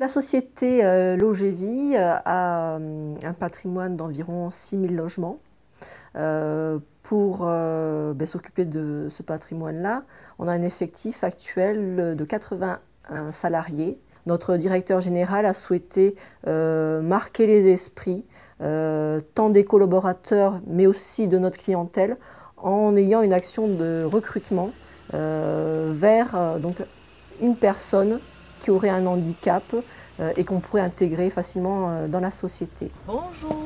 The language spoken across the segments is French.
La société Logévie a un patrimoine d'environ 6 000 logements. Pour s'occuper de ce patrimoine-là, on a un effectif actuel de 80 salariés. Notre directeur général a souhaité marquer les esprits, tant des collaborateurs, mais aussi de notre clientèle, en ayant une action de recrutement vers donc une personne qui aurait un handicap et qu'on pourrait intégrer facilement dans la société. Bonjour.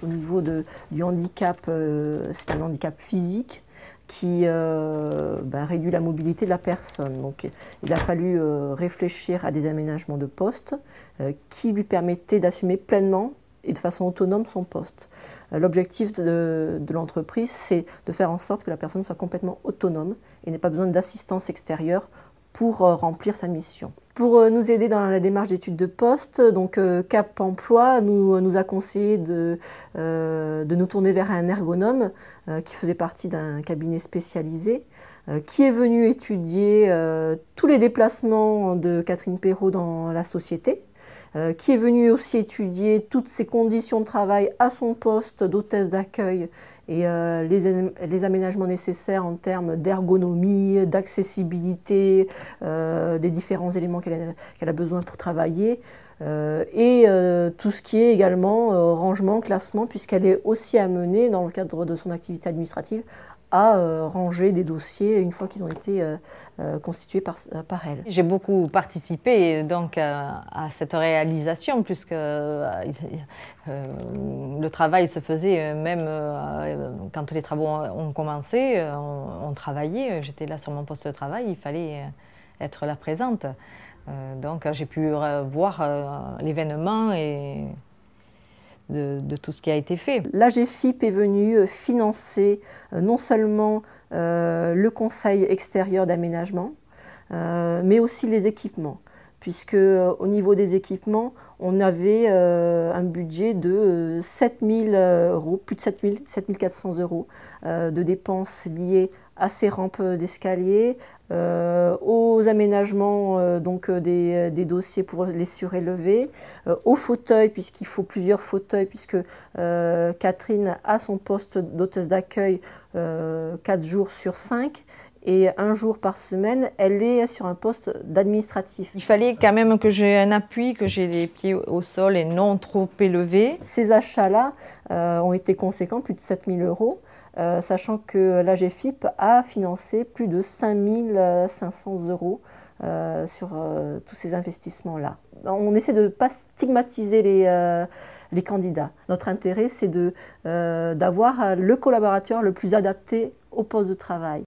Au niveau du handicap, c'est un handicap physique qui réduit la mobilité de la personne. Donc, il a fallu réfléchir à des aménagements de poste qui lui permettaient d'assumer pleinement et de façon autonome son poste. L'objectif de l'entreprise, c'est de faire en sorte que la personne soit complètement autonome et n'ait pas besoin d'assistance extérieure pour remplir sa mission. Pour nous aider dans la démarche d'études de poste, donc Cap Emploi nous a conseillé de nous tourner vers un ergonome qui faisait partie d'un cabinet spécialisé, qui est venu étudier tous les déplacements de Catherine Perrault dans la société, qui est venu aussi étudier toutes ses conditions de travail à son poste d'hôtesse d'accueil et les aménagements nécessaires en termes d'ergonomie, d'accessibilité, des différents éléments qu'elle a besoin pour travailler, et tout ce qui est également rangement, classement, puisqu'elle est aussi amenée, dans le cadre de son activité administrative, à ranger des dossiers une fois qu'ils ont été constitués par elle. J'ai beaucoup participé donc à cette réalisation puisque le travail se faisait même quand les travaux ont commencé, on travaillait, j'étais là sur mon poste de travail, il fallait être là présente. Donc j'ai pu voir l'événement et de tout ce qui a été fait. L'AGFIP est venue financer non seulement le conseil extérieur d'aménagement, mais aussi les équipements, puisque au niveau des équipements, on avait un budget de 7 000 euros, plus de 7 400 euros de dépenses liées à ces rampes d'escalier, aux aménagements des dossiers pour les surélever, aux fauteuils, puisqu'il faut plusieurs fauteuils, puisque Catherine a son poste d'hôtesse d'accueil 4 jours sur 5, et un jour par semaine, elle est sur un poste d'administratif. Il fallait quand même que j'ai un appui, que j'ai les pieds au sol et non trop élevés. Ces achats-là ont été conséquents, plus de 7 000 euros, sachant que l'AGFIP a financé plus de 5 500 euros sur tous ces investissements-là. On essaie de ne pas stigmatiser les candidats. Notre intérêt, c'est d'avoir le collaborateur le plus adapté au poste de travail.